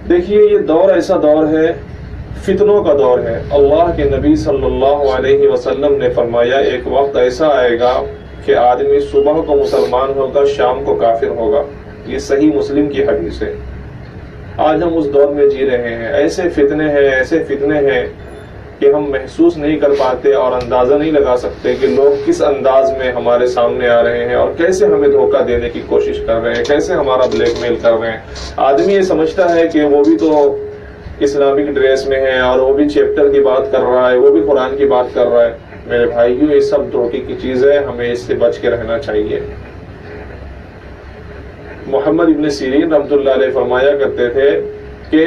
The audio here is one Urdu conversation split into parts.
دیکھیے یہ دور ایسا دور ہے، فتنوں کا دور ہے۔ اللہ کے نبی صلی اللہ علیہ وسلم نے فرمایا ایک وقت ایسا آئے گا کہ آدمی صبح کو مسلمان ہوگا، شام کو کافر ہوگا۔ یہ صحیح مسلم کی حدیث ہے۔ آج ہم اس دور میں جی رہے ہیں، ایسے فتنے ہیں کہ ہم محسوس نہیں کر پاتے اور اندازہ نہیں لگا سکتے کہ لوگ کس انداز میں ہمارے سامنے آ رہے ہیں اور کیسے ہمیں دھوکہ دینے کی کوشش کر رہے ہیں، کیسے ہمارا بلیک میل کر رہے ہیں۔ آدمی یہ سمجھتا ہے کہ وہ بھی تو اسلامک ڈریس میں ہے اور وہ بھی چیپٹر کی بات کر رہا ہے، وہ بھی قرآن کی بات کر رہا ہے۔ میرے بھائیوں، یہ سب دھوکے کی چیز ہے، ہمیں اس سے بچ کے رہنا چاہیے۔ محمد ابن سیرین رحمۃ اللہ علیہ فرمایا کرتے تھے کہ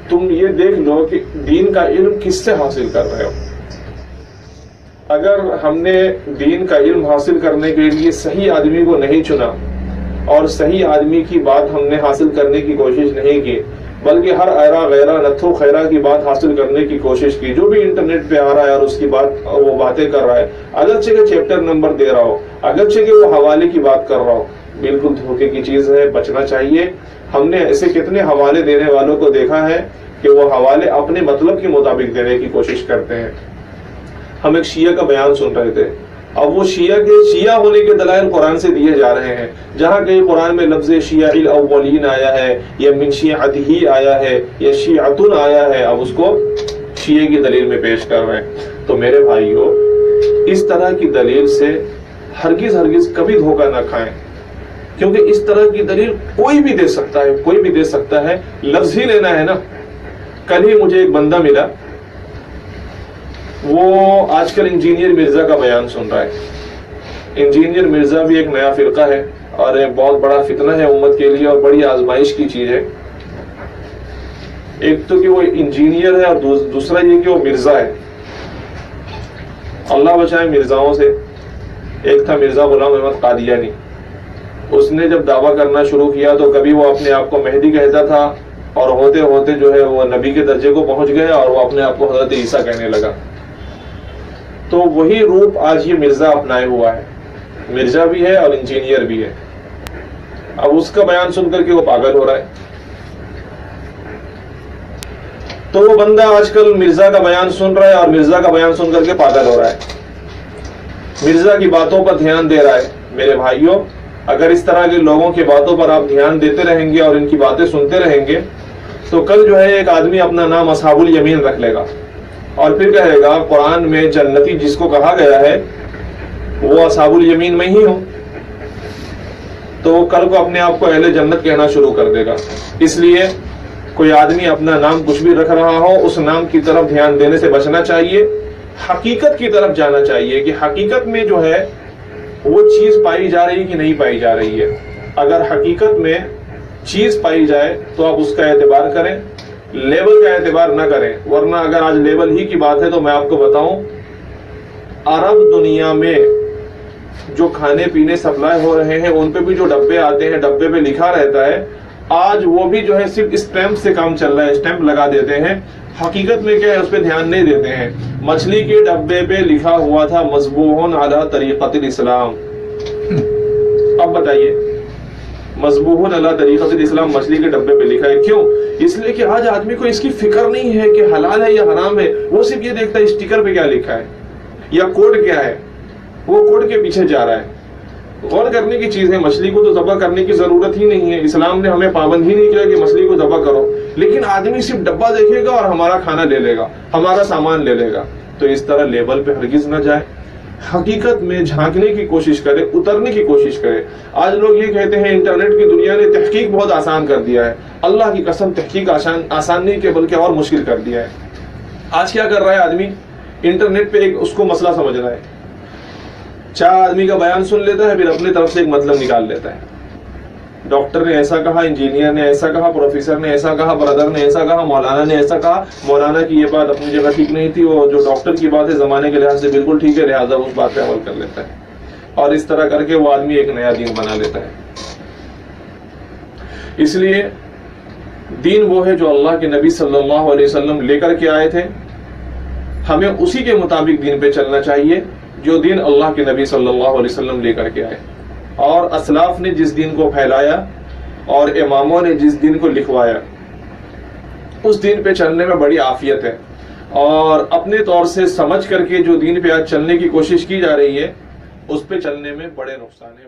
تم یہ دیکھ لو کہ دین کا علم کس سے حاصل کر رہے ہو۔ اگر ہم نے دین کا علم حاصل کرنے کے لیے صحیح آدمی کو نہیں چنا اور صحیح آدمی کی بات ہم نے حاصل کرنے کی کوشش نہیں کی، بلکہ ہر ایرا غیرہ نتھو خیرہ کی بات حاصل کرنے کی کوشش کی، جو بھی انٹرنیٹ پہ آ رہا ہے اور اس کی وہ باتیں کر رہا ہے، اگرچہ کہ چیپٹر نمبر دے رہا ہو، اگرچہ کہ وہ حوالے کی بات کر رہا ہو، بالکل دھوکے کی چیز ہے، بچنا چاہیے۔ ہم نے ایسے کتنے حوالے دینے والوں کو دیکھا ہے کہ وہ حوالے اپنے مطلب کے مطابق دینے کی کوشش کرتے ہیں۔ ہم ایک شیعہ کا بیان سن رہے تھے، اب وہ شیعہ ہونے کے دلائل قرآن سے دیے جا رہے ہیں۔ جہاں کہیں قرآن میں لفظ شیعہ الاولین آیا ہے یا من شیعتہ آیا ہے یا شیعتن آیا ہے، اب اس کو شیعہ کی دلیل میں پیش کر رہے ہیں۔ تو میرے بھائیوں، اس طرح کی دلیل سے ہرگز کبھی دھوکہ نہ کھائیں، کیونکہ اس طرح کی دلیل کوئی بھی دے سکتا ہے، لفظ ہی لینا ہے نا۔ کل ہی مجھے ایک بندہ ملا، وہ آج کل انجینئر مرزا کا بیان سن رہا ہے۔ انجینئر مرزا بھی ایک نیا فرقہ ہے اور ایک بہت بڑا فتنہ ہے امت کے لیے اور بڑی آزمائش کی چیز ہے۔ ایک تو کہ وہ انجینئر ہے اور دوسرا یہ کہ وہ مرزا ہے۔ اللہ بچائے مرزاؤں سے۔ ایک تھا مرزا غلام احمد قادیانی، اس نے جب دعویٰ کرنا شروع کیا تو کبھی وہ اپنے آپ کو مہدی کہتا تھا اور ہوتے ہوتے جو ہے وہ نبی کے درجے کو پہنچ گیا اور وہ اپنے آپ کو حضرت عیسیٰ کہنے لگا۔ تو وہی روپ آج یہ مرزا اپنائے ہوا ہے، مرزا بھی ہے اور انجینئر بھی ہے۔ اب اس کا بیان سن کر کے وہ پاگل ہو رہا ہے۔ تو وہ بندہ آج کل مرزا کا بیان سن رہا ہے اور مرزا کا بیان سن کر کے پاگل ہو رہا ہے، مرزا کی باتوں پر دھیان دے رہا ہے۔ میرے بھائیوں، اگر اس طرح کے لوگوں کی باتوں پر آپ دھیان دیتے رہیں گے اور ان کی باتیں سنتے رہیں گے تو کل جو ہے ایک آدمی اپنا نام اصحاب الیمین رکھ لے گا اور پھر کہے گا قرآن میں جنتی جس کو کہا گیا ہے وہ اصحاب الیمین میں ہی ہوں، تو وہ کل کو اپنے آپ کو اہل جنت کہنا شروع کر دے گا۔ اس لیے کوئی آدمی اپنا نام کچھ بھی رکھ رہا ہو، اس نام کی طرف دھیان دینے سے بچنا چاہیے، حقیقت کی طرف جانا چاہیے کہ حقیقت میں جو ہے وہ چیز پائی جا رہی کہ نہیں پائی جا رہی ہے۔ اگر حقیقت میں چیز پائی جائے تو آپ اس کا اعتبار کریں، لیبل کا اعتبار نہ کریں، ورنہ اگر آج لیبل ہی کی بات ہے تو میں آپ کو بتاؤں، عرب دنیا میں جو کھانے پینے سپلائی ہو رہے ہیں ان پہ بھی جو ڈبے آتے ہیں، ڈبے پہ لکھا رہتا ہے، آج وہ بھی جو ہے صرف اسٹیمپ سے کام چل رہا ہے، اسٹیمپ لگا دیتے ہیں، حقیقت میں کیا ہے اس پہ دھیان نہیں دیتے ہیں۔ مچھلی کے ڈبے پہ لکھا ہوا تھا مذبوح علی طریقۃ الاسلام، اب بتائیے مذبوح علی طریقۃ الاسلام مچھلی کے ڈبے پہ لکھا ہے، کیوں؟ اس لیے کہ آج آدمی کو اس کی فکر نہیں ہے کہ حلال ہے یا حرام ہے، وہ صرف یہ دیکھتا ہے اسٹیکر پہ کیا لکھا ہے یا کوڈ کیا ہے، وہ کوڈ کے پیچھے جا رہا ہے۔ غور کرنے کی چیز ہے، مچھلی کو تو ذبح کرنے کی ضرورت ہی نہیں ہے، اسلام نے ہمیں پابند ہی نہیں کیا کہ مچھلی کو ذبح کرو، لیکن آدمی صرف ڈبہ دیکھے گا اور ہمارا کھانا لے لے گا، ہمارا سامان لے لے گا۔ تو اس طرح لیبل پہ ہرگز نہ جائے، حقیقت میں جھانکنے کی کوشش کرے، اترنے کی کوشش کرے۔ آج لوگ یہ کہتے ہیں انٹرنیٹ کی دنیا نے تحقیق بہت آسان کر دیا ہے، اللہ کی قسم تحقیق آسان نہیں کہ بلکہ اور مشکل کر دیا ہے۔ آج کیا کر رہا ہے آدمی، انٹرنیٹ پہ ایک اس کو مسئلہ سمجھ رہا ہے، 4 آدمی کا بیان سن لیتا ہے، پھر اپنی طرف سے ایک مطلب نکال لیتا ہے۔ ڈاکٹر نے ایسا کہا، انجینئر نے ایسا کہا، پروفیسر نے ایسا کہا، برادر نے ایسا کہا، مولانا نے ایسا کہا، مولانا کی یہ بات اپنی جگہ ٹھیک نہیں تھی، وہ جو ڈاکٹر کی بات ہے زمانے کے لحاظ سے بالکل ٹھیک ہے، لہٰذا اس بات پہ عمل کر لیتا ہے، اور اس طرح کر کے وہ آدمی ایک نیا دین بنا لیتا ہے۔ اس لیے دین وہ ہے جو اللہ کے نبی صلی اللہ علیہ وسلم لے کر کے آئے تھے، ہمیں اسی کے مطابق دین پہ چلنا چاہیے جو دین اللہ کے نبی صلی اللہ علیہ وسلم لے کر کے آئے، اور اسلاف نے جس دین کو پھیلایا اور اماموں نے جس دین کو لکھوایا اس دین پہ چلنے میں بڑی عافیت ہے، اور اپنے طور سے سمجھ کر کے جو دین پہ آج چلنے کی کوشش کی جا رہی ہے اس پہ چلنے میں بڑے نقصان ہے،